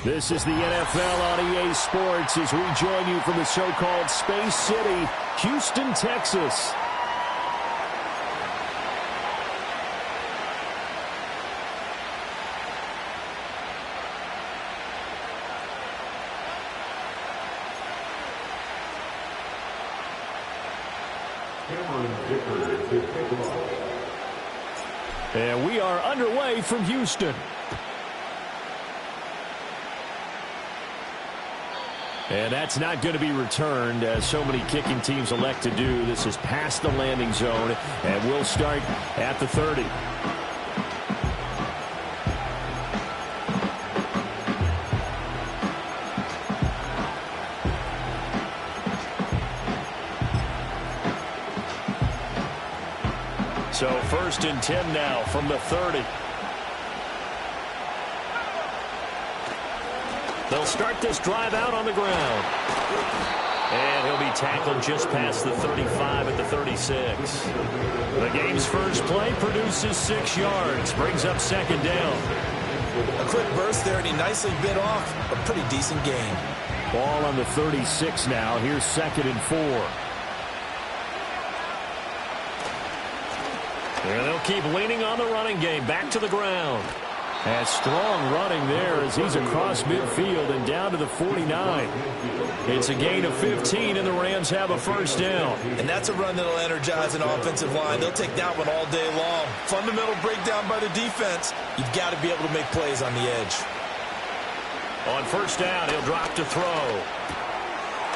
This is the NFL on EA Sports as we join you from the so-called Space City, Houston, Texas. And we are underway from Houston. And that's not going to be returned, as so many kicking teams elect to do. This is past the landing zone, and we'll start at the 30. So 1st and 10 now from the 30. They'll start this drive out on the ground. And he'll be tackled just past the 35 at the 36. The game's first play produces 6 yards. Brings up 2nd down. A quick burst there, and he nicely bit off a pretty decent gain. Ball on the 36 now. Here's 2nd and 4. And they'll keep leaning on the running game. Back to the ground. And strong running there as he's across midfield and down to the 49. It's a gain of 15, and the Rams have a 1st down. And that's a run that'll energize an offensive line. They'll take that one all day long. Fundamental breakdown by the defense. You've got to be able to make plays on the edge. On 1st down, he'll drop to throw.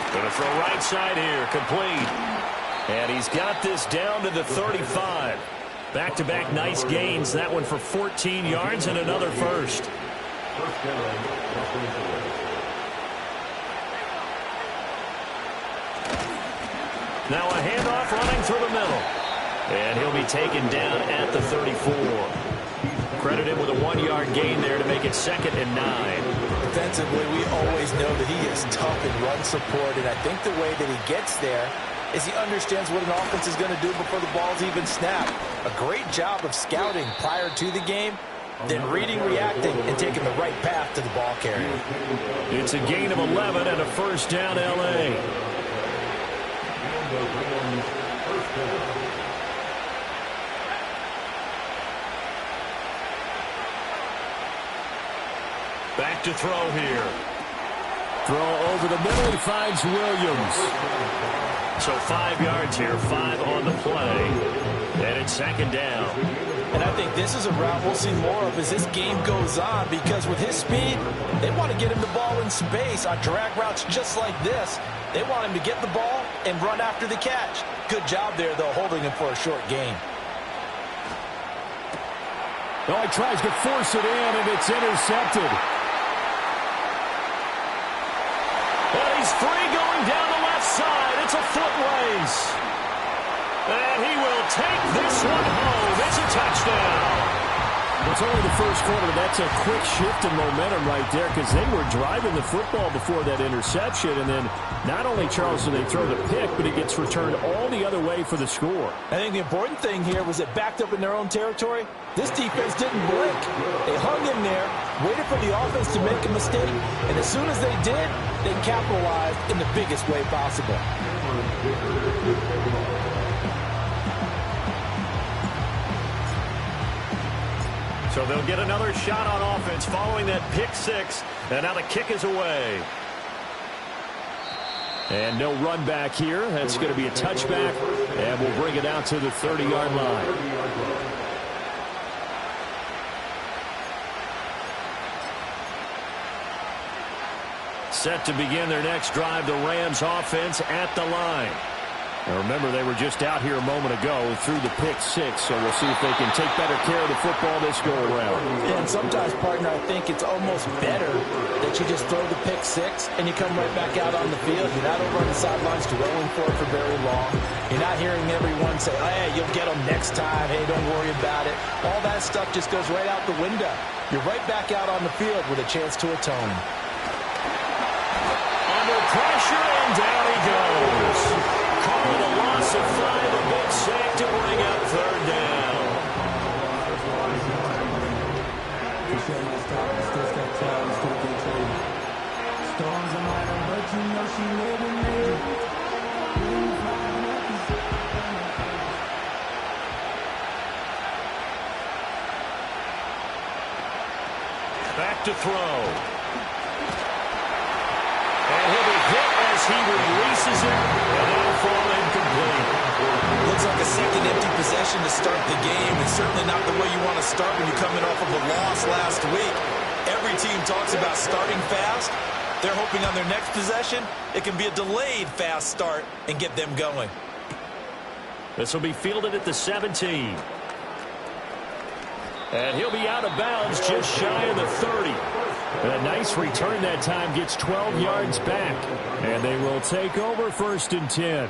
Going to throw right side here, complete. And he's got this down to the 35. Back-to-back nice gains. That one for 14 yards and another 1st. Now a handoff running through the middle. And he'll be taken down at the 34. Credit him with a 1-yard gain there to make it 2nd and 9. Defensively, we always know that he is tough in run support, and I think the way that he gets there is he understands what an offense is going to do before the ball's even snapped. A great job of scouting prior to the game, then reading, reacting, and taking the right path to the ball carrier. It's a gain of 11 and a 1st down, L.A. Back to throw here. Throw over the middle. He finds Williams. So 5 yards here, 5 on the play. And it's 2nd down. And I think this is a route we'll see more of as this game goes on, because with his speed, they want to get him the ball in space on drag routes just like this. They want him to get the ball and run after the catch. Good job there, though, holding him for a short gain. Oh, he tries to force it in, and it's intercepted. And he's free going down the left side. It's a foot race. And he will take this one home. It's a touchdown. It's only the 1st quarter, but that's a quick shift in momentum right there, because they were driving the football before that interception. And then not only, Charles, do they throw the pick, but it gets returned all the other way for the score. I think the important thing here was it backed up in their own territory. This defense didn't blink. They hung in there, waited for the offense to make a mistake, and as soon as they did, they capitalized in the biggest way possible. So they'll get another shot on offense following that pick 6, and now the kick is away. And no run back here. That's going to be a touchback, and we'll bring it out to the 30-yard line. Set to begin their next drive, the Rams offense at the line. Now remember, they were just out here a moment ago through the pick 6, so we'll see if they can take better care of the football this go-around. And sometimes, partner, I think it's almost better that you just throw the pick 6 and you come right back out on the field. You're not over on the sidelines dwelling for it for very long. You're not hearing everyone say, hey, you'll get them next time. Hey, don't worry about it. All that stuff just goes right out the window. You're right back out on the field with a chance to atone. Under pressure, and down he goes. Calling a loss of 5, a big sack to bring up 3rd down. Back to throw. And he'll be hit as he releases it, and that'll fall incomplete. Looks like a second empty possession to start the game, and certainly not the way you want to start when you're coming off of a loss last week. Every team talks about starting fast. They're hoping on their next possession, it can be a delayed fast start and get them going. This will be fielded at the 17. And he'll be out of bounds just shy of the 30. A nice return that time, gets 12 yards back. And they will take over 1st and 10.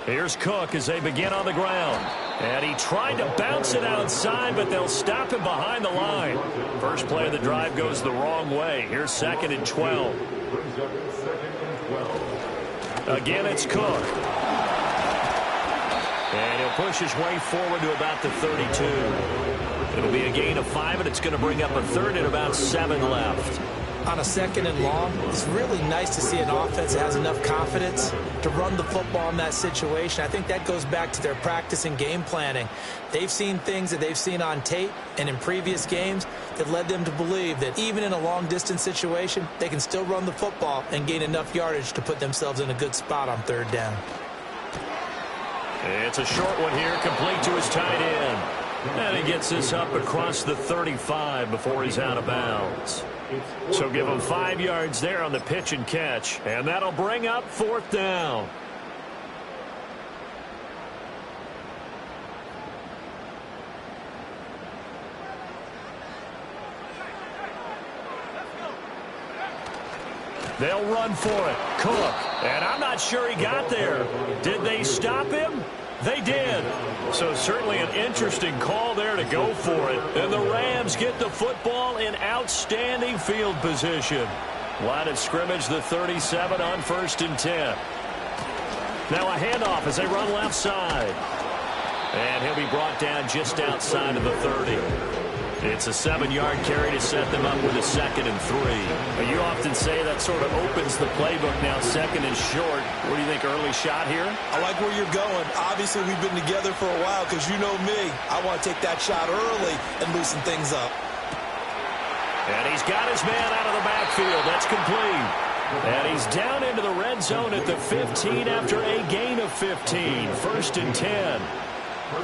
Here's Cook as they begin on the ground. And he tried to bounce it outside, but they'll stop him behind the line. First play of the drive goes the wrong way. Here's 2nd and 12. Again, it's Cook. And he'll push his way forward to about the 32. It'll be a gain of 5, and it's going to bring up a 3rd and about 7 left. On a 2nd and long, it's really nice to see an offense that has enough confidence to run the football in that situation. I think that goes back to their practice and game planning. They've seen things that they've seen on tape and in previous games that led them to believe that even in a long-distance situation, they can still run the football and gain enough yardage to put themselves in a good spot on 3rd down. It's a short one here, complete to his tight end. And he gets this up across the 35 before he's out of bounds. So give him 5 yards there on the pitch and catch. And that'll bring up 4th down. They'll run for it. Cook. And I'm not sure he got there. Did they stop him? They did. So certainly an interesting call there to go for it. And the Rams get the football in outstanding field position. Line of scrimmage, the 37 on 1st and 10. Now a handoff as they run left side. And he'll be brought down just outside of the 30. It's a 7-yard carry to set them up with a 2nd and 3. You often say that sort of opens the playbook now, 2nd and short. What do you think, early shot here? I like where you're going. Obviously, we've been together for a while because you know me. I want to take that shot early and loosen things up. And he's got his man out of the backfield. That's complete. And he's down into the red zone at the 15 after a gain of 15. 1st and 10.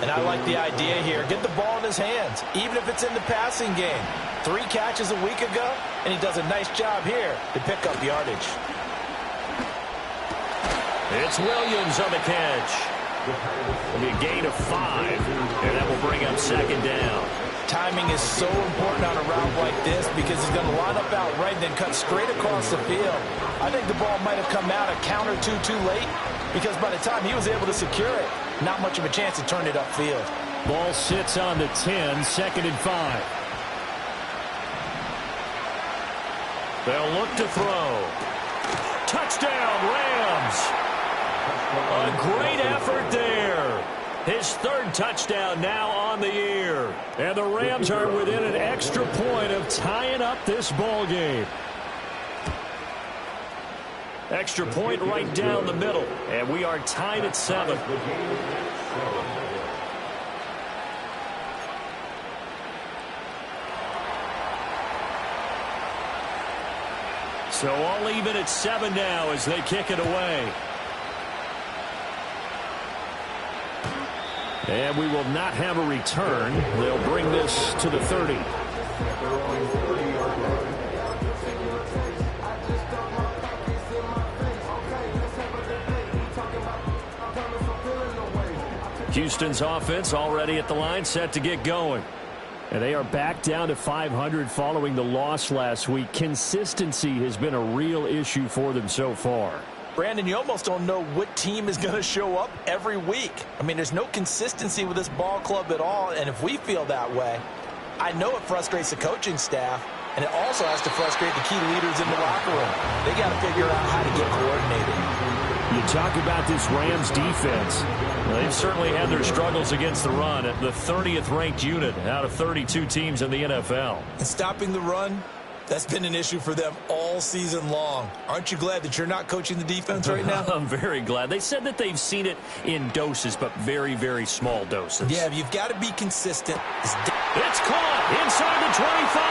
And I like the idea here. Get the ball in his hands, even if it's in the passing game. 3 catches a week ago, and he does a nice job here to pick up yardage. It's Williams on the catch. It'll be a gain of 5, and that will bring up 2nd down. Timing is so important on a route like this because he's going to line up out right and then cut straight across the field. I think the ball might have come out a count or two too late because by the time he was able to secure it, not much of a chance to turn it upfield. Ball sits on the 10, 2nd and 5. They'll look to throw. Touchdown, Rams! A great effort there. His 3rd touchdown now on the year. And the Rams are within an extra point of tying up this ball game. Extra point right down the middle. And we are tied at 7. So all even at 7 now as they kick it away. And we will not have a return. They'll bring this to the 30. Houston's offense already at the line, set to get going. And they are back down to 500 following the loss last week. Consistency has been a real issue for them so far. Brandon, you almost don't know what team is going to show up every week. I mean, there's no consistency with this ball club at all, and if we feel that way, I know it frustrates the coaching staff, and it also has to frustrate the key leaders in the locker room. They got to figure out how to get coordinated. You talk about this Rams defense. Well, they've certainly had their struggles against the run at the 30th ranked unit out of 32 teams in the NFL. And stopping the run, that's been an issue for them all season long. Aren't you glad that you're not coaching the defense right now? I'm very glad. They said that they've seen it in doses, but very, very small doses. Yeah, you've got to be consistent. It's caught inside the 25.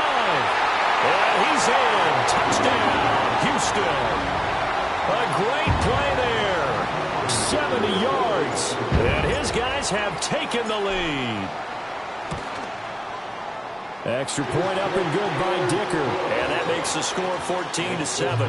And he's in. Touchdown, Houston. A great play there. 70 yards. And his guys have taken the lead. Extra point up and good by Dicker. And that makes the score 14-7.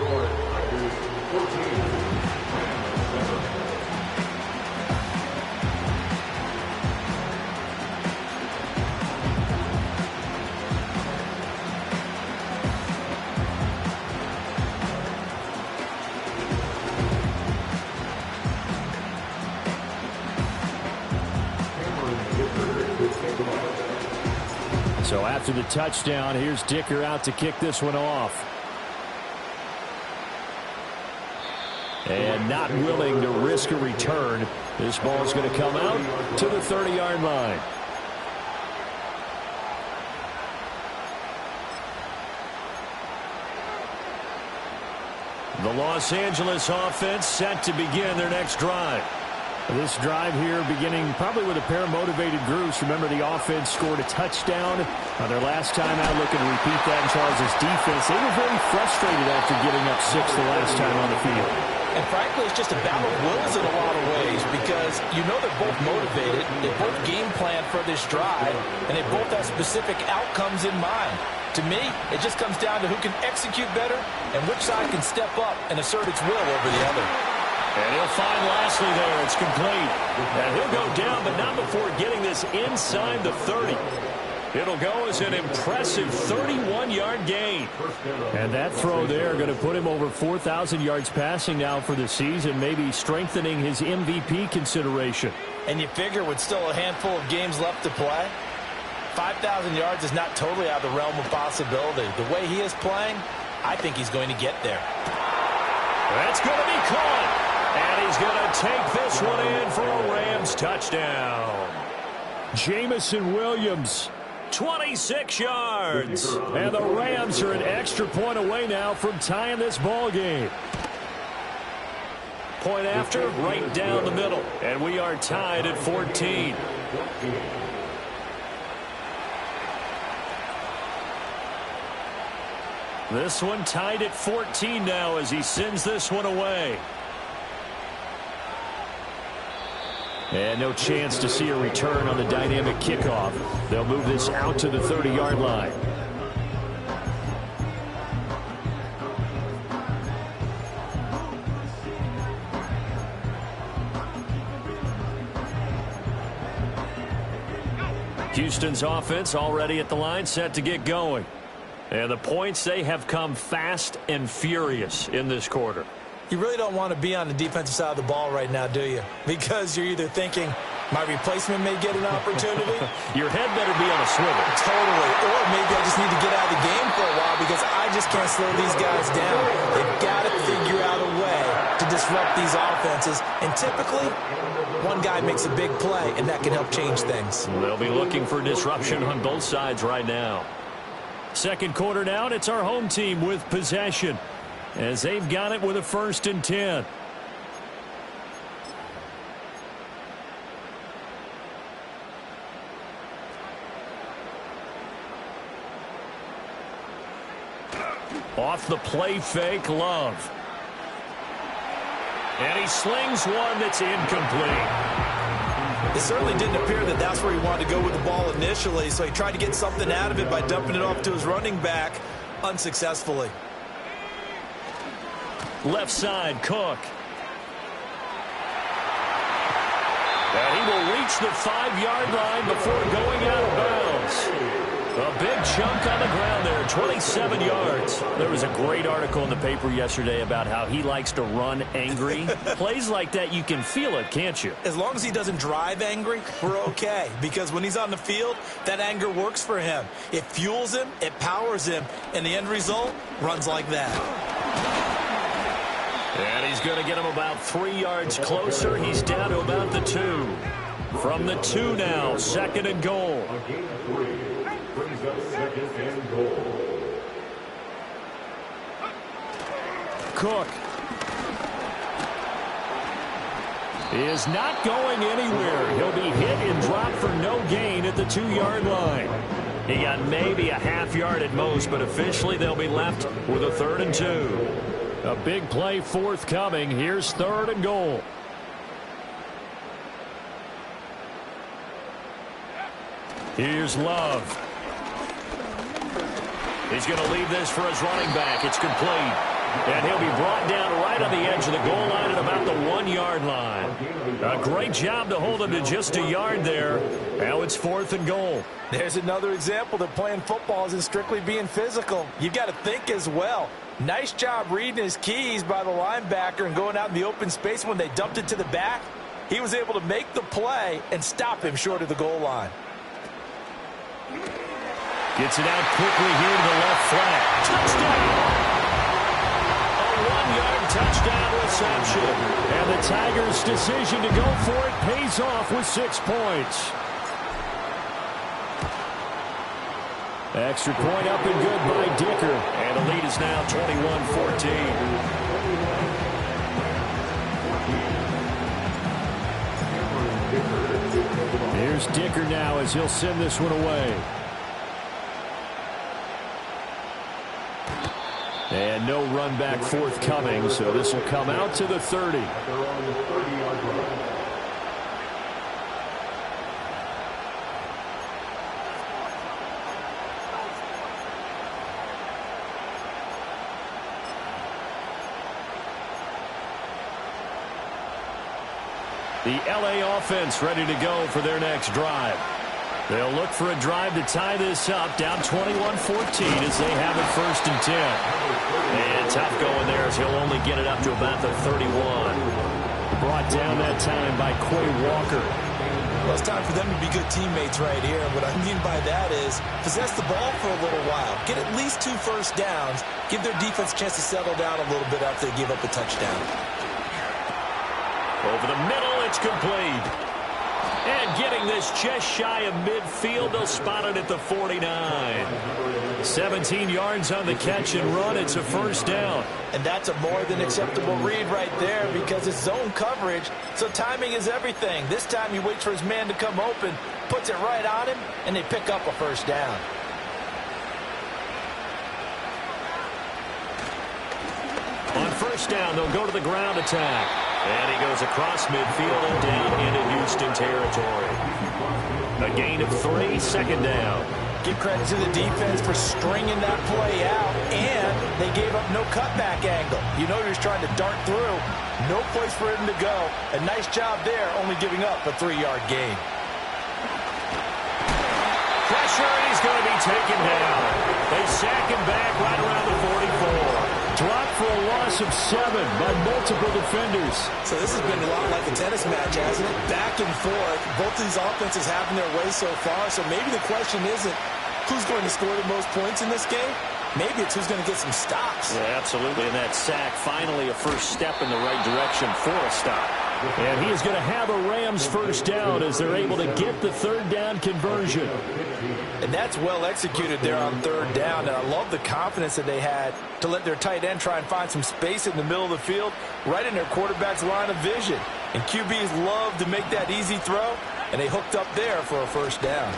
So after the touchdown, here's Dicker out to kick this one off. And not willing to risk a return. This ball is going to come out to the 30-yard line. The Los Angeles offense set to begin their next drive. This drive here beginning probably with a pair of motivated groups. Remember, the offense scored a touchdown on their last time out, looking to repeat that in Charles' defense. They were very frustrated after giving up 6 the last time on the field. And frankly, it's just a battle of wills in a lot of ways because you know they're both motivated, they both game plan for this drive, and they both have specific outcomes in mind. To me, it just comes down to who can execute better and which side can step up and assert its will over the other. And he'll find Lashley there. It's complete. And he'll go down, but not before getting this inside the 30. It'll go as an impressive 31-yard gain. And that throw there going to put him over 4,000 yards passing now for the season, maybe strengthening his MVP consideration. And you figure with still a handful of games left to play, 5,000 yards is not totally out of the realm of possibility. The way he is playing, I think he's going to get there. That's going to be caught. And he's going to take this one in for a Rams touchdown. Jamison Williams, 26 yards. And the Rams are an extra point away now from tying this ball game. Point after, right down the middle. And we are tied at 14. This one tied at 14 now as he sends this one away. And no chance to see a return on the dynamic kickoff. They'll move this out to the 30-yard line. Houston's offense already at the line, set to get going. And the points, they have come fast and furious in this quarter. You really don't want to be on the defensive side of the ball right now, do you? Because you're either thinking, my replacement may get an opportunity. Your head better be on a swivel. Totally. Or maybe I just need to get out of the game for a while because I just can't slow these guys down. They've got to figure out a way to disrupt these offenses. And typically, one guy makes a big play, and that can help change things. They'll be looking for disruption on both sides right now. Second quarter now, and it's our home team with possession as they've got it with a 1st and 10. Off the play fake, Love. And he slings one that's incomplete. It certainly didn't appear that that's where he wanted to go with the ball initially, so he tried to get something out of it by dumping it off to his running back unsuccessfully. Left side, Cook. And he will reach the 5-yard line before going out of bounds. A big chunk on the ground there, 27 yards. There was a great article in the paper yesterday about how he likes to run angry. Plays like that, you can feel it, can't you? As long as he doesn't drive angry, we're okay. Because when he's on the field, that anger works for him. It fuels him, it powers him, and the end result runs like that. And he's going to get him about 3 yards closer. He's down to about the 2. From the 2 now, 2nd and goal. Brings up 2nd and goal. Cook is not going anywhere. He'll be hit and dropped for no gain at the 2-yard line. He got maybe a half yard at most, but officially they'll be left with a 3rd and 2. A big play forthcoming. Here's 3rd and goal. Here's Love. He's going to leave this for his running back. It's complete. And he'll be brought down right on the edge of the goal line at about the 1-yard line. A great job to hold him to just a yard there. Now it's 4th and goal. There's another example that playing football isn't strictly being physical. You've got to think as well. Nice job reading his keys by the linebacker and going out in the open space when they dumped it to the back. He was able to make the play and stop him short of the goal line. Gets it out quickly here to the left flat. Touchdown! A 1-yard touchdown reception. And the Tigers' decision to go for it pays off with 6 points. Extra point up and good by Dicker. And the lead is now 21-14. Here's Dicker now as he'll send this one away. And no run back forthcoming, so this will come out to the 30. The LA offense ready to go for their next drive. They'll look for a drive to tie this up, down 21-14 as they have it 1st and 10. And tough going there as he'll only get it up to about the 31. Brought down that time by Quay Walker. Well, it's time for them to be good teammates right here. And what I mean by that is possess the ball for a little while. Get at least 2 first downs. Give their defense a chance to settle down a little bit after they give up a touchdown. Over the middle, it's complete. And getting this just shy of midfield, they'll spot it at the 49. 17 yards on the catch and run. It's a 1st down. And that's a more than acceptable read right there because it's zone coverage, so timing is everything. This time he waits for his man to come open, puts it right on him, and they pick up a 1st down. On 1st down, they'll go to the ground attack. And he goes across midfield and down into Houston territory. A gain of 3, 2nd down. Give credit to the defense for stringing that play out, and they gave up no cutback angle. You know he was trying to dart through. No place for him to go. A nice job there, only giving up a 3-yard gain. Pressure, and he's going to be taken down. They sack him back right around the 44. Dropped for a loss of 7 by multiple defenders. So this has been a lot like a tennis match, hasn't it? Back and forth. Both of these offenses having their way so far. So maybe the question isn't who's going to score the most points in this game. Maybe it's who's going to get some stops. Yeah, absolutely. And that sack, finally a first step in the right direction for a stop. And he is going to have a Rams 1st down as they're able to get the 3rd down conversion. And that's well executed there on 3rd down. And I love the confidence that they had to let their tight end try and find some space in the middle of the field, right in their quarterback's line of vision. And QBs love to make that easy throw, and they hooked up there for a 1st down.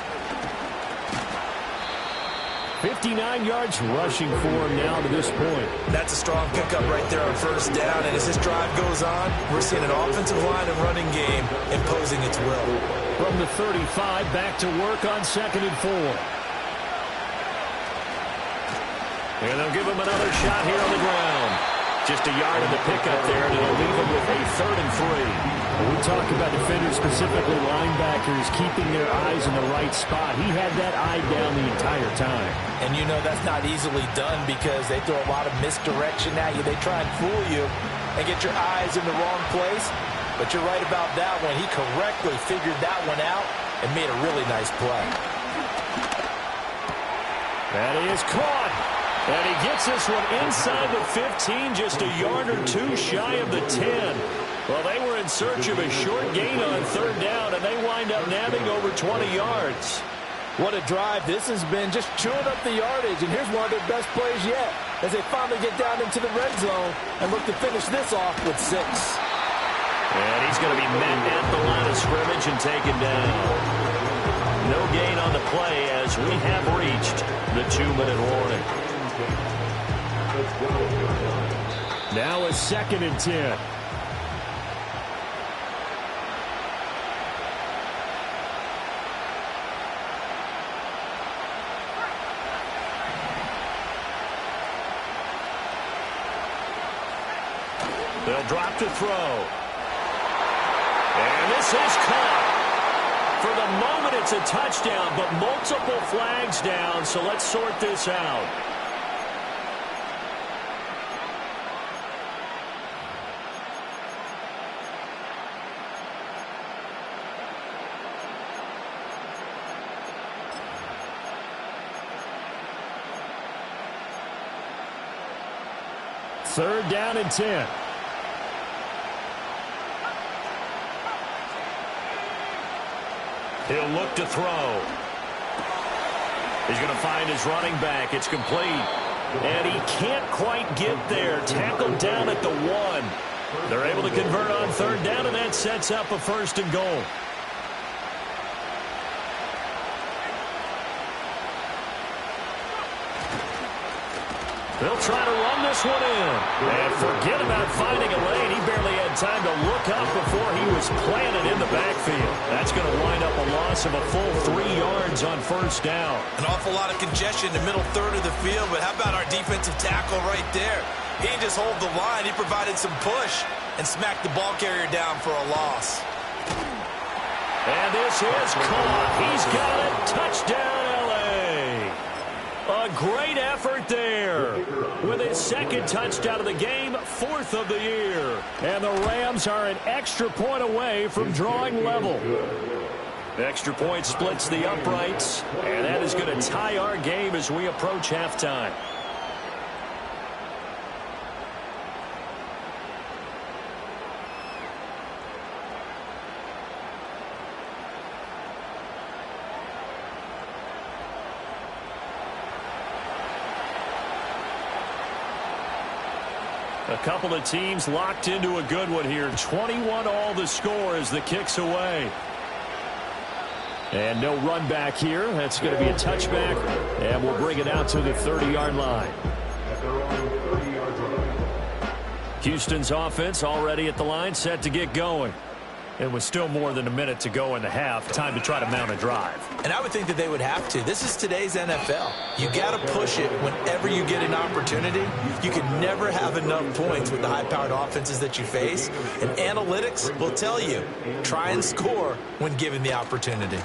59 yards rushing for him now to this point. That's a strong pickup right there on 1st down. And as this drive goes on, we're seeing an offensive line and running game imposing its will. From the 35, back to work on 2nd and 4. And they'll give him another shot here on the ground. Just a yard in the pickup there, and it'll leave them with a 3rd and 3. We talk about defenders, specifically linebackers, keeping their eyes in the right spot. He had that eye down the entire time. And you know that's not easily done because they throw a lot of misdirection at you. They try and fool you and get your eyes in the wrong place. But you're right about that one. He correctly figured that one out and made a really nice play. That is caught. And he gets this one inside the 15, just a yard or two shy of the 10. Well, they were in search of a short gain on 3rd down, and they wind up nabbing over 20 yards. What a drive this has been, just chewing up the yardage. And here's one of their best plays yet as they finally get down into the red zone and look to finish this off with 6. And he's going to be met at the line of scrimmage and taken down. No gain on the play as we have reached the 2-minute warning. Now a 2nd and 10. They'll drop to throw. And this is caught. For the moment, it's a touchdown, but multiple flags down, so let's sort this out. Third down and 10. He'll look to throw. He's going to find his running back. It's complete. And he can't quite get there. Tackled down at the 1. They're able to convert on 3rd down, and that sets up a 1st and goal. They'll try to run this one in. And forget about finding a lane. He barely had time to look up before he was planted in the backfield. That's going to wind up a loss of a full 3 yards on 1st down. An awful lot of congestion in the middle third of the field, but how about our defensive tackle right there? He didn't just hold the line. He provided some push and smacked the ball carrier down for a loss. And this is caught. He's got it. Touchdown, L.A. A great effort there. With his 2nd touchdown of the game, 4th of the year. And the Rams are an extra point away from drawing level. Extra point splits the uprights, and that is going to tie our game as we approach halftime. A couple of teams locked into a good one here. 21 all the score as the kick's away. And no run back here. That's going to be a touchback. And we'll bring it out to the 30-yard line. Houston's offense already at the line, set to get going. And with still more than a minute to go in the half, time to try to mount a drive. And I would think that they would have to. This is today's NFL. You got to push it whenever you get an opportunity. You can never have enough points with the high-powered offenses that you face. And analytics will tell you, try and score when given the opportunity.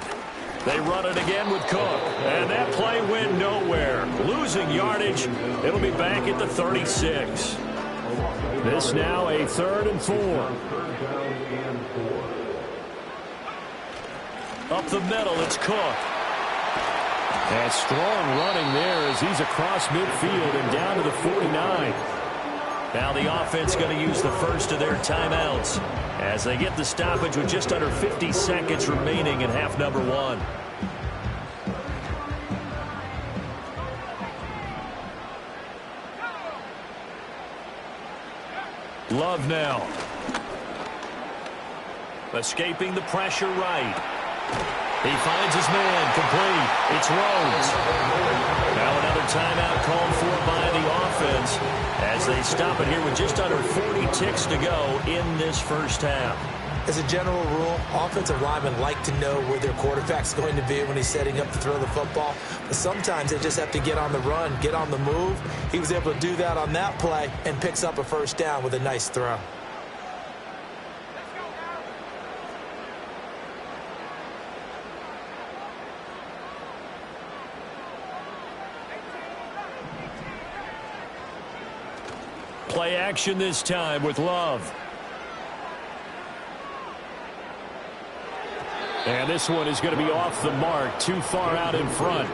They run it again with Cook. And that play went nowhere. Losing yardage. It'll be back at the 36. This now a 3rd and 4. Up the middle, it's Cook. And strong running there as he's across midfield and down to the 49. Now the offense going to use the first of their timeouts as they get the stoppage with just under 50 seconds remaining in half number 1. Love now. Escaping the pressure right. He finds his man, complete. It's Rhodes. Now another timeout called for by the offense as they stop it here with just under 40 ticks to go in this first half. As a general rule, offensive linemen like to know where their quarterback's going to be when he's setting up to throw the football. But sometimes they just have to get on the run, get on the move. He was able to do that on that play and picks up a first down with a nice throw. Play action this time with Love. And this one is going to be off the mark, too far out in front.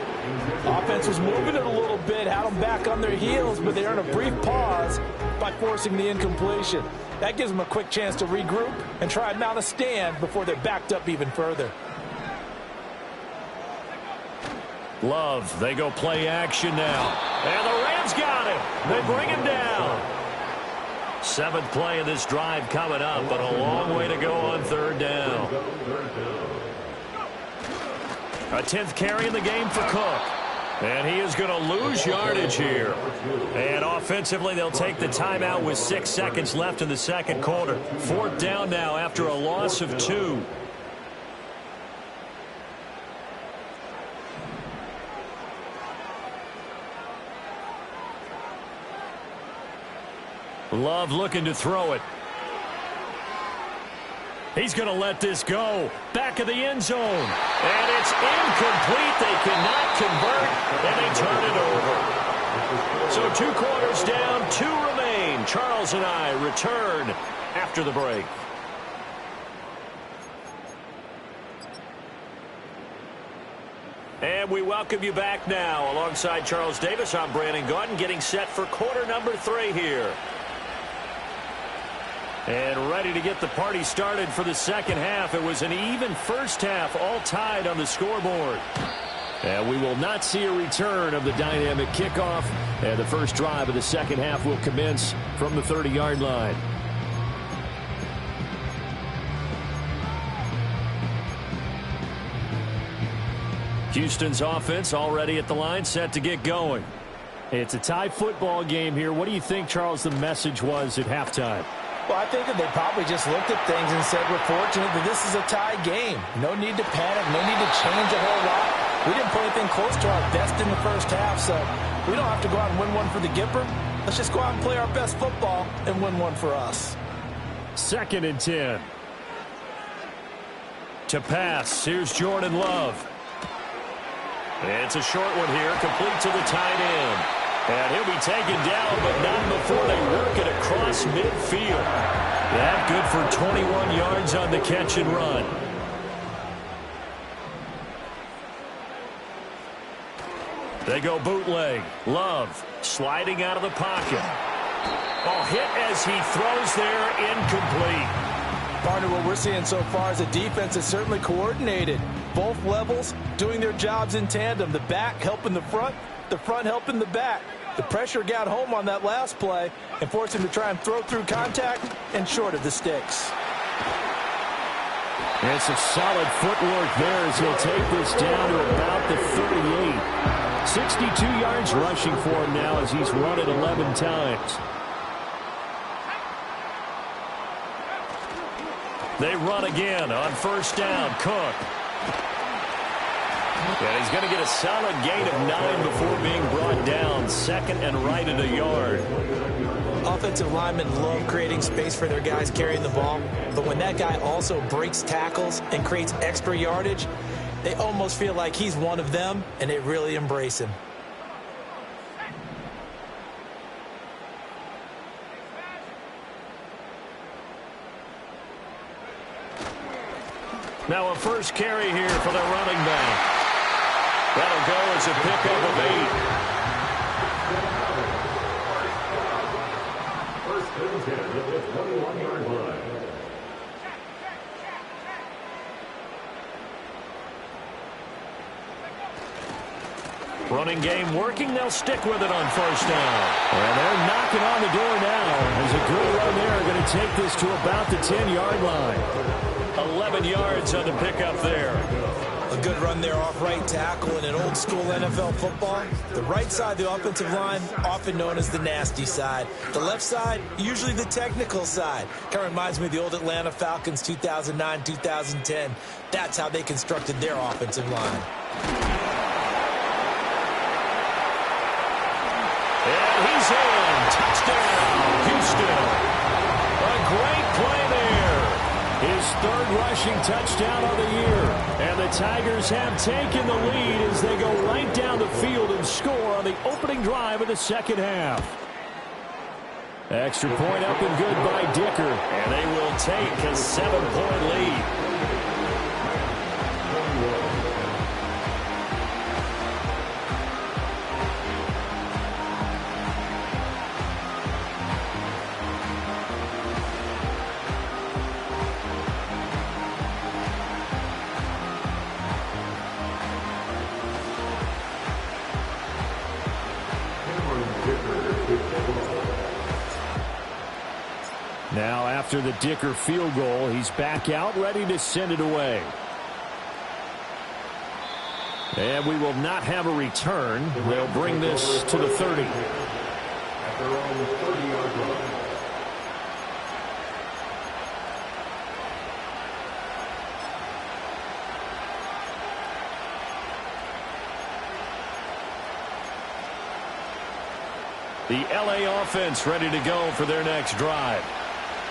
Offense was moving it a little bit, had them back on their heels, but they earned a brief pause by forcing the incompletion. That gives them a quick chance to regroup and try and mount a stand before they're backed up even further. Love, they go play action now. And the Rams got him. They bring him down. 7th play of this drive coming up, but a long way to go on 3rd down. A 10th carry in the game for Cook. And he is going to lose yardage here. And offensively, they'll take the timeout with 6 seconds left in the second quarter. 4th down now after a loss of 2. Love looking to throw it. He's going to let this go. Back of the end zone. And it's incomplete. They cannot convert, and they turn it over. So 2 quarters down, 2 remain. Charles and I return after the break. And we welcome you back now. Alongside Charles Davis, I'm Brandon Gaudin, getting set for quarter number 3 here. And ready to get the party started for the second half. It was an even first half, all tied on the scoreboard. And we will not see a return of the dynamic kickoff. And the first drive of the second half will commence from the 30-yard line. Houston's offense already at the line, set to get going. It's a tie football game here. What do you think, Charles, the message was at halftime? Well, I think that they probably just looked at things and said, we're fortunate that this is a tie game. No need to panic, no need to change a whole lot. We didn't put anything close to our best in the first half, so we don't have to go out and win one for the Gipper. Let's just go out and play our best football and win one for us. 2nd and 10. To pass, here's Jordan Love. It's a short one here, complete to the tight end. And he'll be taken down, but not before they work it across midfield. That good for 21 yards on the catch and run. They go bootleg. Love sliding out of the pocket. Oh, hit as he throws there, incomplete. Partner, what we're seeing so far is a defense is certainly coordinated. Both levels doing their jobs in tandem. The back helping the front helping the back. The pressure got home on that last play and forced him to try and throw through contact and short of the sticks. And some solid footwork there as he'll take this down to about the 38. 62 yards rushing for him now as he's run it 11 times. They run again on first down. Cook. And he's going to get a solid gain of 9 before being brought down. 2nd and right at a yard. Offensive linemen love creating space for their guys carrying the ball, but when that guy also breaks tackles and creates extra yardage, they almost feel like he's one of them, and they really embrace him. Now a first carry here for the running back. That'll go as a pickup of 8. First and 10 at the 21-yard line. Running game working. They'll stick with it on first down. And they're knocking on the door now. There's a good run there. Going to take this to about the 10-yard line. 11 yards on the pickup there. A good run there off right tackle in an old school NFL football. The right side of the offensive line, often known as the nasty side. The left side, usually the technical side. Kind of reminds me of the old Atlanta Falcons 2009-2010. That's how they constructed their offensive line. And he's in. Touchdown, Houston. A great play there. His third rushing touchdown of the year. And the Tigers have taken the lead as they go right down the field and score on the opening drive of the second half. Extra point up and good by Dicker. And they will take a 7-point lead. Now after the Dicker field goal, he's back out, ready to send it away. And we will not have a return. They'll bring this to the 30. At their own 30-yard line. The LA offense ready to go for their next drive.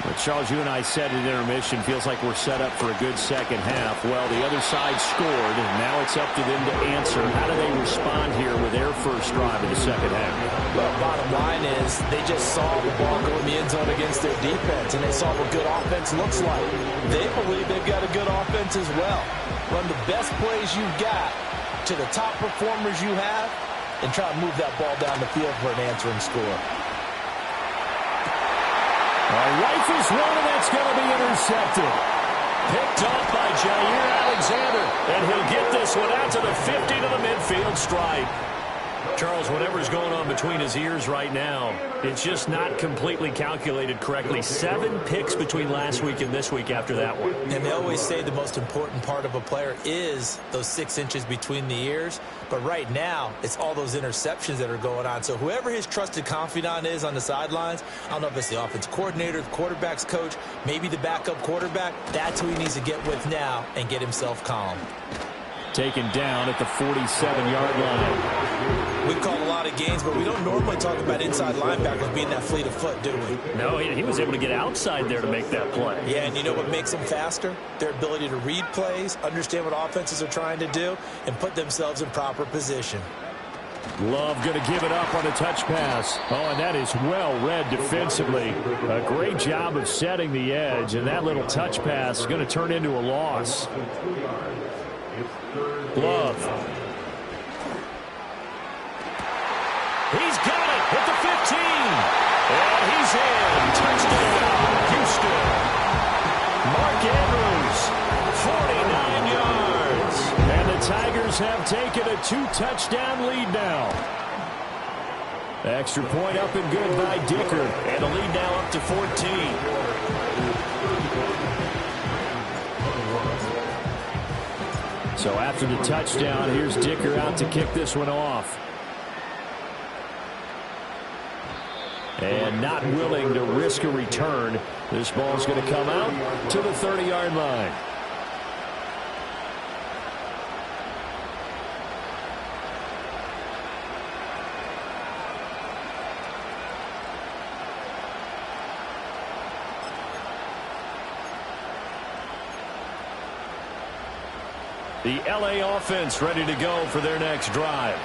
But Charles, you and I said at intermission, feels like we're set up for a good second half. Well, the other side scored, and now it's up to them to answer. How do they respond here with their first drive of the second half? Well, bottom line is they just saw the ball go in the end zone against their defense, and they saw what good offense looks like. They believe they've got a good offense as well. Run the best plays you've got to the top performers you have, and try to move that ball down the field for an answering score. Rifles one, and that's going to be intercepted. Picked off by Jair Alexander, and he'll get this one out to the 50 to the midfield stripe. Charles, whatever's going on between his ears right now, it's just not completely calculated correctly. 7 picks between last week and this week after that one. And they always say the most important part of a player is those 6 inches between the ears. But right now, it's all those interceptions that are going on. So whoever his trusted confidant is on the sidelines, I don't know if it's the offense coordinator, the quarterback's coach, maybe the backup quarterback, that's who he needs to get with now and get himself calm. Taken down at the 47-yard line. We've called a lot of games, but we don't normally talk about inside linebackers being that fleet of foot, do we? No, he was able to get outside there to make that play. Yeah, and you know what makes them faster? Their ability to read plays, understand what offenses are trying to do, and put themselves in proper position. Love going to give it up on a touch pass. Oh, and that is well read defensively. A great job of setting the edge, and that little touch pass is going to turn into a loss. Love. He's got it at the 15. And he's in. Touchdown, Houston. Mark Andrews, 49 yards. And the Tigers have taken a 2-touchdown lead now. Extra point up and good by Dicker. And a lead now up to 14. So after the touchdown, here's Dicker out to kick this one off. And not willing to risk a return. This ball's going to come out to the 30-yard line. The LA offense ready to go for their next drive.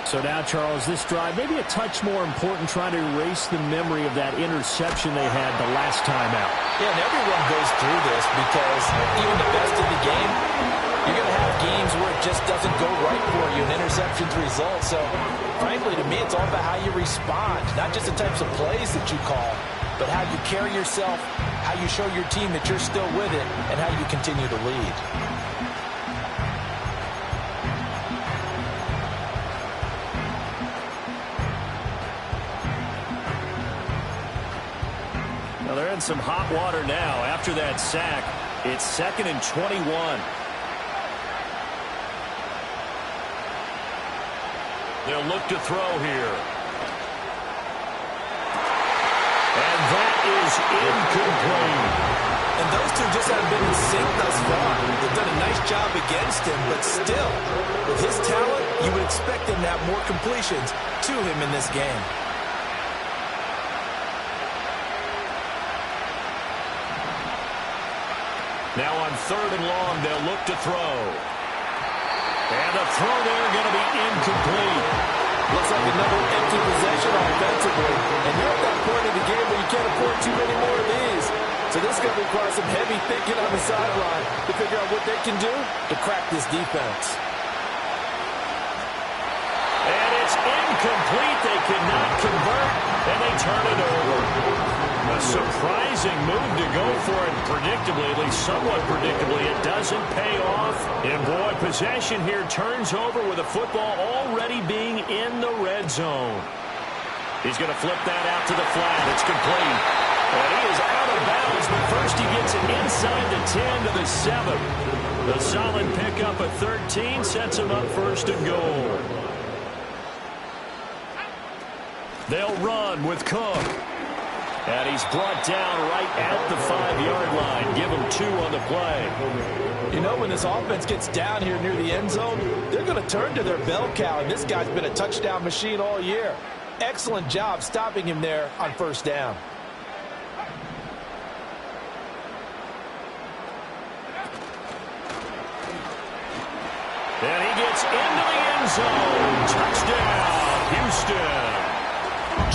So now, Charles, this drive maybe a touch more important, trying to erase the memory of that interception they had the last time out. Yeah, and everyone goes through this because even the best in the game, you're going to have games where it just doesn't go right for you, and interceptions result. So, frankly, to me, it's all about how you respond, not just the types of plays that you call, but how you carry yourself, how you show your team that you're still with it, and how you continue to lead. They're in some hot water now after that sack. It's 2nd and 21. They'll look to throw here. And that is incomplete. And those two just haven't been in sync thus far. They've done a nice job against him, but still, with his talent, you would expect him to have more completions to him in this game. Now on 3rd and long, they'll look to throw. And the throw there going to be incomplete. Looks like another empty possession offensively. And you're at that point of the game where you can't afford too many more of these. So this is going to require some heavy thinking on the sideline to figure out what they can do to crack this defense. And it's incomplete. They cannot convert, and they turn it over. A surprising move to go for it predictably, at least somewhat predictably. It doesn't pay off. And boy, possession here turns over with the football already being in the red zone. He's going to flip that out to the flat. It's complete. And he is out of bounds, but first he gets it inside the 10 to the 7. The solid pickup at 13 sets him up 1st and goal. They'll run with Cook. And he's brought down right at the 5-yard line. Give him 2 on the play. You know, when this offense gets down here near the end zone, they're going to turn to their bell cow, and this guy's been a touchdown machine all year. Excellent job stopping him there on 1st down. And he gets into the end zone. Touchdown, Houston.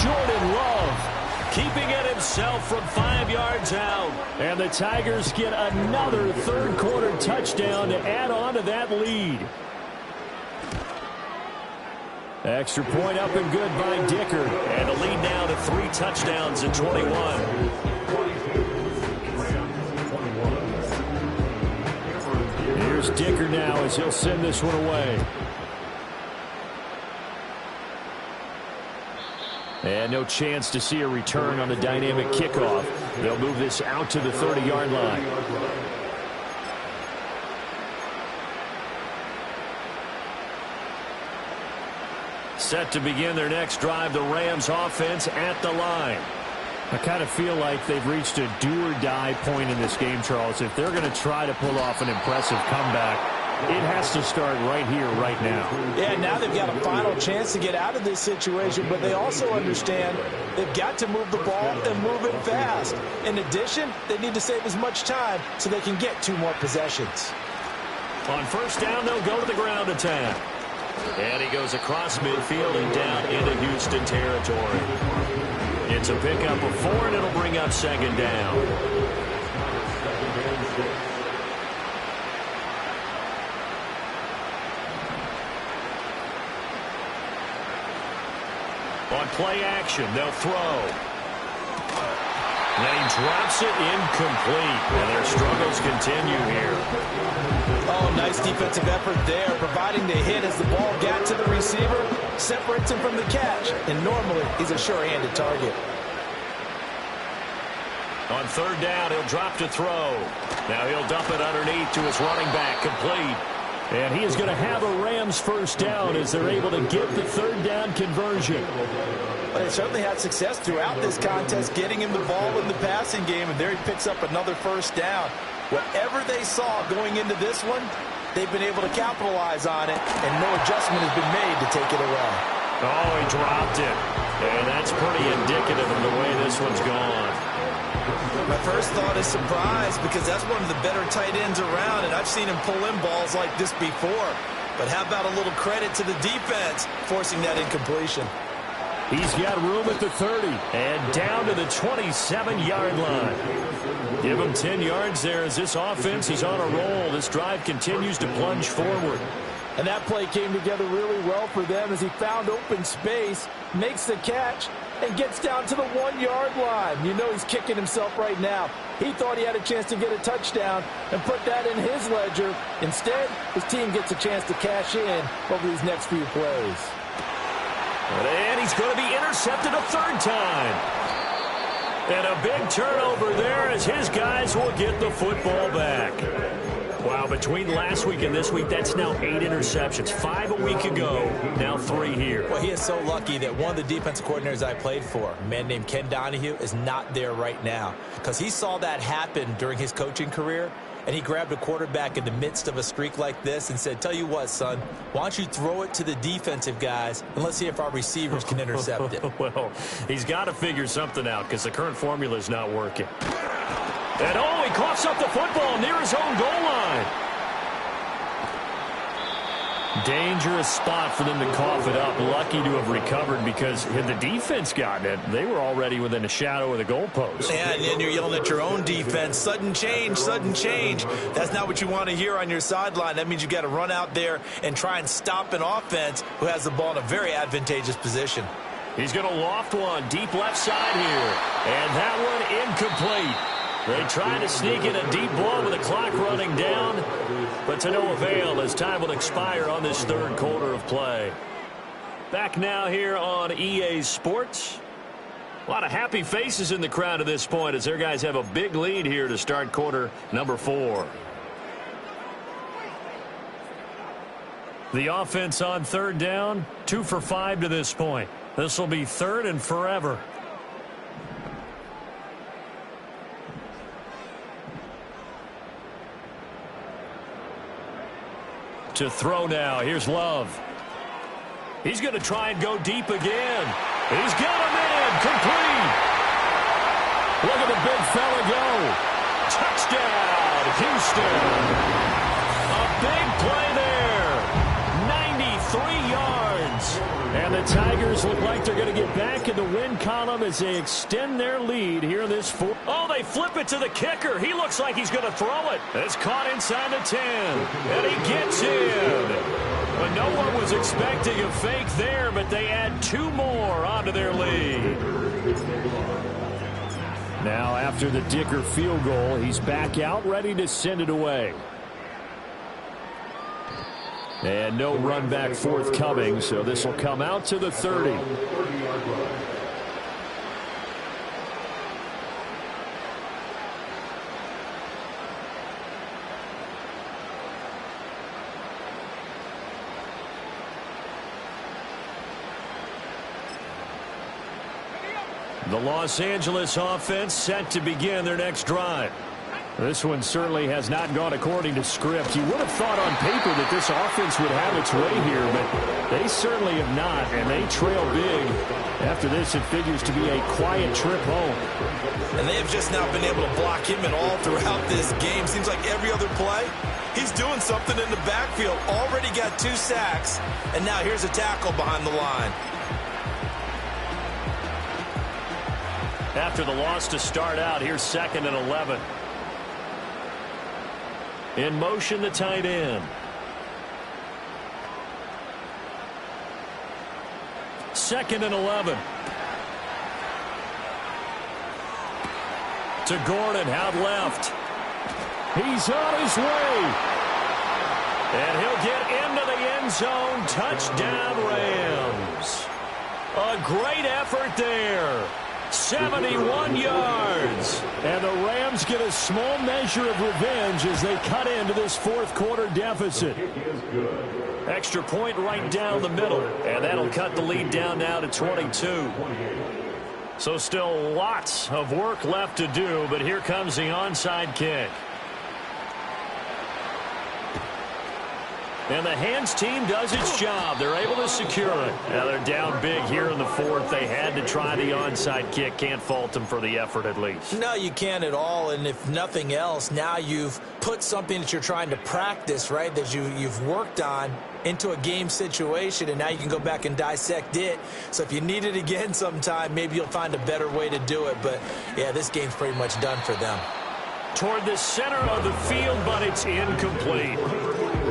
Jordan Love keeping it himself from 5 yards out. And the Tigers get another 3rd quarter touchdown to add on to that lead. Extra point up and good by Dicker. And a lead now to 3 touchdowns at 21. Here's Dicker now as he'll send this one away. And no chance to see a return on the dynamic kickoff. They'll move this out to the 30-yard line. Set to begin their next drive, the Rams offense at the line. I kind of feel like they've reached a do-or-die point in this game, Charles. If they're going to try to pull off an impressive comeback, it has to start right here, right now. Yeah, now they've got a final chance to get out of this situation, but they also understand they've got to move the ball and move it fast. In addition, they need to save as much time so they can get 2 more possessions. On 1st down, they'll go to the ground attack. And he goes across midfield and down into Houston territory. It's a pickup of 4, and it'll bring up 2nd down. On play action, they'll throw. And then he drops it incomplete. And their struggles continue here. Oh, nice defensive effort there, providing the hit as the ball got to the receiver, separates him from the catch, and normally he's a sure-handed target. On 3rd down, he'll drop to throw. Now he'll dump it underneath to his running back, complete. And he is going to have a Rams 1st down as they're able to get the 3rd down conversion. But they certainly had success throughout this contest, getting him the ball in the passing game, and there he picks up another 1st down. Whatever they saw going into this one, they've been able to capitalize on it, and no adjustment has been made to take it away. Oh, he dropped it. And that's pretty indicative of the way this one's gone. My first thought is surprise, because that's one of the better tight ends around, and I've seen him pull in balls like this before. But how about a little credit to the defense forcing that incompletion? He's got room at the 30 and down to the 27-yard line. Give him 10 yards there as this offense is on a roll. This drive continues to plunge forward. And that play came together really well for them as he found open space, makes the catch, and gets down to the 1-yard line. You know he's kicking himself right now. He thought he had a chance to get a touchdown and put that in his ledger. Instead, his team gets a chance to cash in over these next few plays. And he's going to be intercepted a 3rd time. And a big turnover there as his guys will get the football back. Wow, between last week and this week, that's now 8 interceptions. 5 a week ago, now 3 here. Well, he is so lucky that one of the defensive coordinators I played for, a man named Ken Donahue, is not there right now. Because he saw that happen during his coaching career, and he grabbed a quarterback in the midst of a streak like this and said, tell you what, son, why don't you throw it to the defensive guys, and let's see if our receivers can intercept it. Well, he's got to figure something out because the current formula is not working. And he coughs up the football near his own goal line. Dangerous spot for them to cough it up. Lucky to have recovered because had the defense gotten it, they were already within a shadow of the goalpost. Yeah, and then you're yelling at your own defense. Sudden change, sudden change. That's not what you want to hear on your sideline. That means you've got to run out there and try and stop an offense who has the ball in a very advantageous position. He's going to loft one deep left side here. And that one incomplete. They try to sneak in a deep blow with the clock running down, but to no avail as time will expire on this third quarter of play. Back now here on EA Sports. A lot of happy faces in the crowd at this point as their guys have a big lead here to start quarter number 4. The offense on third down, 2 for 5 to this point. This will be third and forever. To throw now. Here's Love. He's going to try and go deep again. He's got him in. Complete. Look at the big fella go. Touchdown, Houston. A big play there. 93 yards. And the Tigers look like they're going to get back in the win column as they extend their lead here in this fourth. Oh, they flip it to the kicker. He looks like he's going to throw it. It's caught inside the 10. And he gets in. But no one was expecting a fake there, but they add 2 more onto their lead. Now, after the Dicker field goal, he's back out, ready to send it away. And no run back forthcoming, so this will come out to the 30. The Los Angeles offense set to begin their next drive. This one certainly has not gone according to script. You would have thought on paper that this offense would have its way here, but they certainly have not, and they trail big. After this, it figures to be a quiet trip home. And they have just not been able to block him at all throughout this game. Seems like every other play, he's doing something in the backfield. Already got 2 sacks, and now here's a tackle behind the line. After the loss to start out, here's 2nd and 11. In motion, the tight end. 2nd and 11. To Gordon, out left. He's on his way. And he'll get into the end zone. Touchdown, Rams. A great effort there. 71 yards. And the Rams get a small measure of revenge as they cut into this fourth quarter deficit. Extra point right down the middle. And that'll cut the lead down now to 22. So still lots of work left to do, but here comes the onside kick. And the hands team does its job. They're able to secure it. Now they're down big here in the fourth. They had to try the onside kick. Can't fault them for the effort at least. No, you can't at all. And if nothing else, now you've put something that you're trying to practice, right, that you've worked on into a game situation, and now you can go back and dissect it. So if you need it again sometime, maybe you'll find a better way to do it. But, yeah, this game's pretty much done for them. Toward the center of the field, but it's incomplete.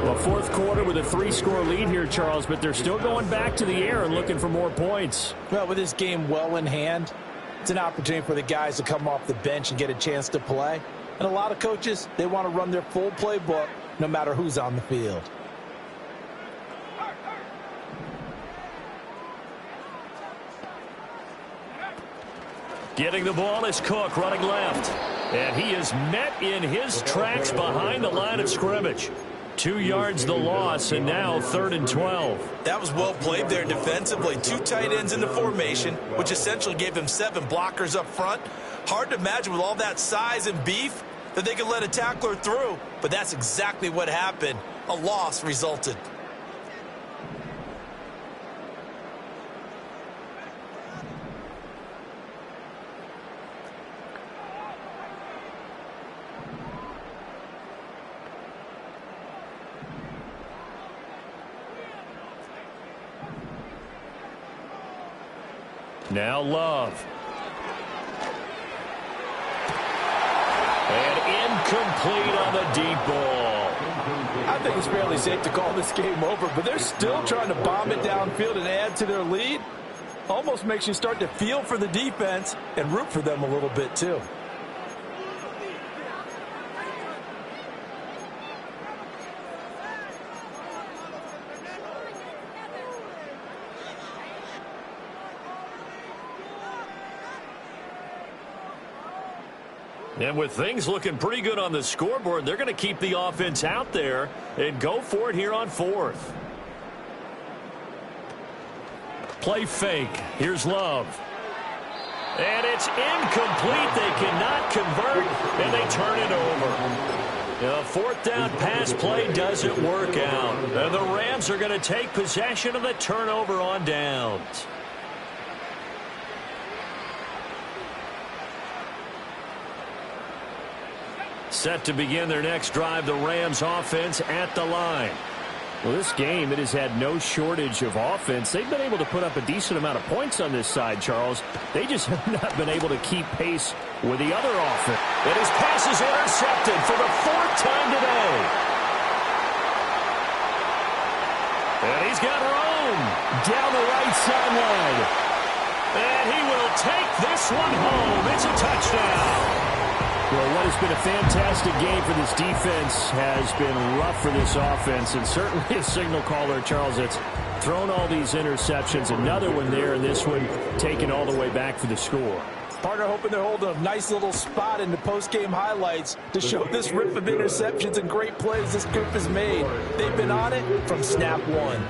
Well, fourth quarter with a 3-score lead here, Charles, but they're still going back to the air and looking for more points. Well, with this game well in hand, it's an opportunity for the guys to come off the bench and get a chance to play. And a lot of coaches, they want to run their full playbook no matter who's on the field. Getting the ball is Cook running left. And he is met in his tracks behind the line of scrimmage. 2 yards the loss, and now 3rd and 12. That was well played there defensively. 2 tight ends in the formation, which essentially gave him 7 blockers up front. Hard to imagine with all that size and beef that they could let a tackler through, but that's exactly what happened. A loss resulted. Now Love. And incomplete on the deep ball. I think it's fairly safe to call this game over, but they're still trying to bomb it downfield and add to their lead. Almost makes you start to feel for the defense and root for them a little bit too. And with things looking pretty good on the scoreboard, they're going to keep the offense out there and go for it here on 4th. Play fake. Here's Love. And it's incomplete. They cannot convert, and they turn it over. The 4th down pass play doesn't work out. And the Rams are going to take possession of the turnover on downs. Set to begin their next drive, the Rams offense at the line. Well, this game, it has had no shortage of offense. They've been able to put up a decent amount of points on this side, Charles. They just have not been able to keep pace with the other offense. And his pass is intercepted for the 4th time today. And he's got Rome down the right sideline. And he will take this one home. It's a touchdown. Well, what has been a fantastic game for this defense has been rough for this offense, and certainly a signal caller, Charles, that's thrown all these interceptions. Another one there, and this one taken all the way back for the score. Partner hoping they're holding a nice little spot in the post-game highlights to show this rip of interceptions and great plays this group has made. They've been on it from snap one.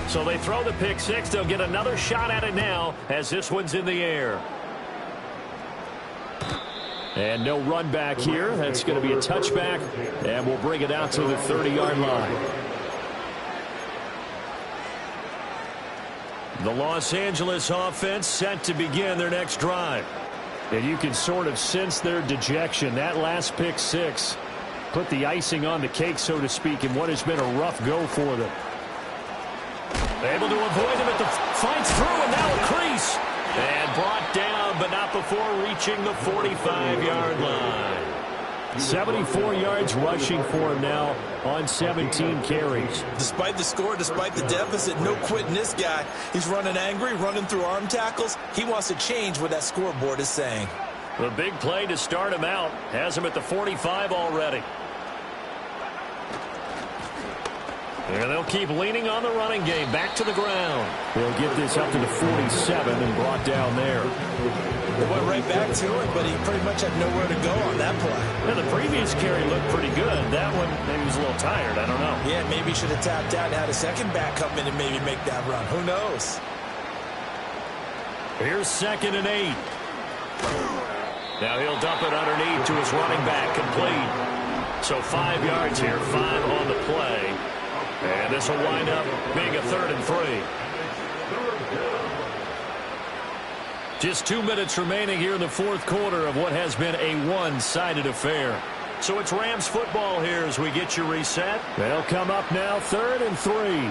So they throw the pick six. They'll get another shot at it now as this one's in the air. And no run back here. That's going to be a touchback, and we'll bring it out to the 30-yard line. The Los Angeles offense set to begin their next drive. And you can sort of sense their dejection. That last pick six put the icing on the cake, so to speak, in what has been a rough go for them. Able to avoid him at the finds through, and now a crease. And brought down, but not before reaching the 45-yard line. 74 yards rushing for him now on 17 carries. Despite the score, despite the deficit, no quitting this guy. He's running angry, running through arm tackles. He wants to change what that scoreboard is saying. The big play to start him out has him at the 45 already. And they'll keep leaning on the running game. Back to the ground. They'll get this up to the 47 and brought down there. They went right back to it, but he pretty much had nowhere to go on that play. Yeah, the previous carry looked pretty good. That one, maybe he was a little tired. I don't know. Yeah, maybe he should have tapped out and had a second back come in and maybe make that run. Who knows? Here's 2nd and 8. Now he'll dump it underneath to his running back. Complete. So 5 yards here. 5 on the play. And this will wind up being a 3rd and 3. Just 2 minutes remaining here in the 4th quarter of what has been a one-sided affair. So it's Rams football here as we get you reset. They'll come up now 3rd and 3.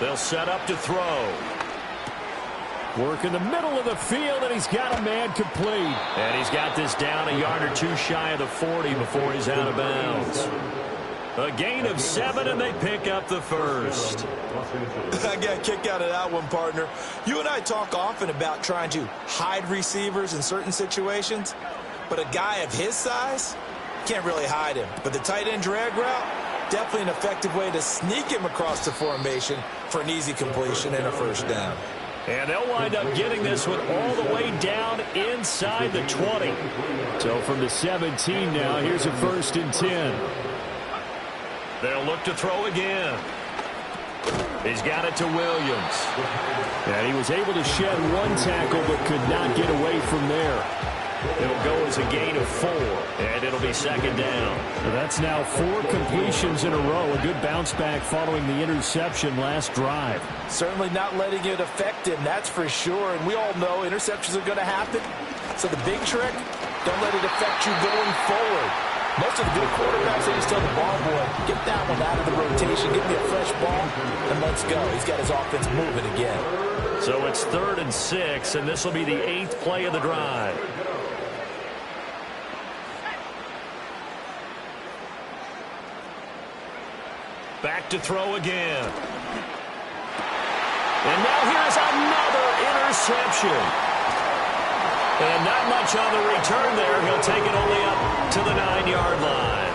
They'll set up to throw. Work in the middle of the field, and he's got a man complete. And he's got this down a yard or two shy of the 40 before he's out of bounds. A gain of 7, and they pick up the first. I got a kick out of that one, partner. You and I talk often about trying to hide receivers in certain situations, but a guy of his size can't really hide him. But the tight end drag route, Definitely an effective way to sneak him across the formation for an easy completion and a first down. And they'll wind up getting this one all the way down inside the 20. So from the 17 now, here's a 1st and 10. They'll look to throw again. He's got it to Williams. And he was able to shed one tackle but could not get away from there. It'll go as a gain of 4, and it'll be 2nd down. Well, that's now 4 completions in a row. A good bounce back following the interception last drive. Certainly not letting it affect him, that's for sure. And we all know interceptions are going to happen. So the big trick, don't let it affect you going forward. Most of the good quarterbacks, they just tell the ball boy, get that one out of the rotation, give me a fresh ball, and let's go. He's got his offense moving again. So it's 3rd and 6, and this will be the 8th play of the drive. Back to throw again. And now here's another interception. And not much on the return there. He'll take it only up to the 9-yard line.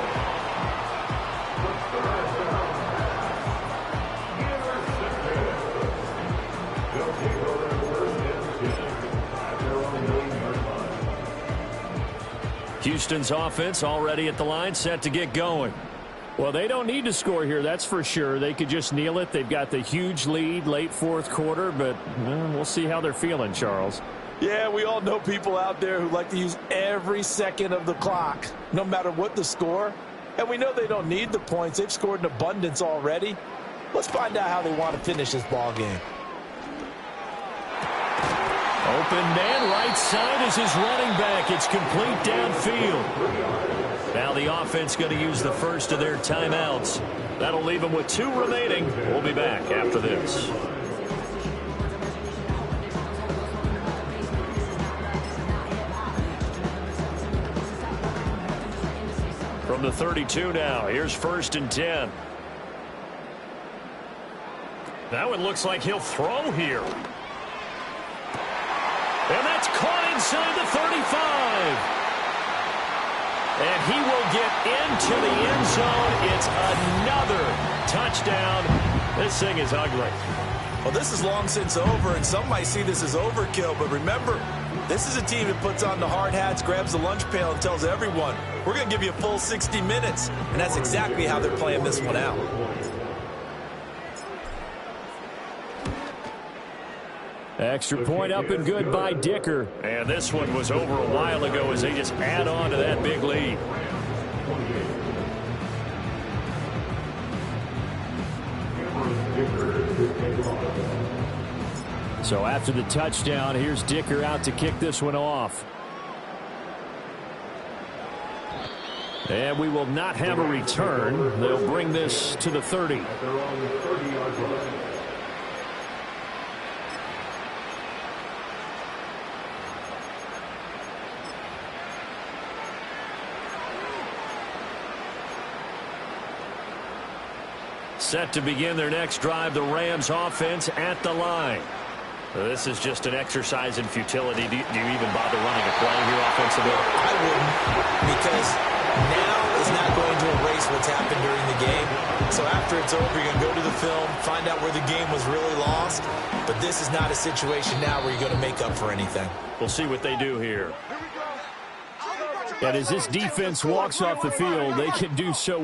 Houston's offense already at the line, set to get going. Well, they don't need to score here, that's for sure. They could just kneel it. They've got the huge lead late 4th quarter, but we'll see how they're feeling, Charles. Yeah, we all know people out there who like to use every second of the clock, no matter what the score. And we know they don't need the points. They've scored in abundance already. Let's find out how they want to finish this ball game. Open man, right side is his running back. It's complete downfield. Now the offense going to use the first of their timeouts. That'll leave them with 2 remaining. We'll be back after this. From the 32 now, here's 1st and 10. Now it looks like he'll throw here. And that's caught inside the 35. And he will get into the end zone. It's another touchdown. This thing is ugly. Well, this is long since over, and some might see this as overkill. But remember, this is a team that puts on the hard hats, grabs the lunch pail, and tells everyone, we're going to give you a full 60 minutes. And that's exactly how they're playing this one out. Extra point up and good by Dicker. And this one was over a while ago as they just add on to that big lead. So after the touchdown, here's Dicker out to kick this one off. And we will not have a return. They'll bring this to the 30. Set to begin their next drive, the Rams offense at the line. This is just an exercise in futility. Do you even bother running a play here offensively? I wouldn't, because now is not going to erase what's happened during the game. So after it's over, you're going to go to the film, find out where the game was really lost. But this is not a situation now where you're going to make up for anything. We'll see what they do here. And as this defense walks off the field, they can do so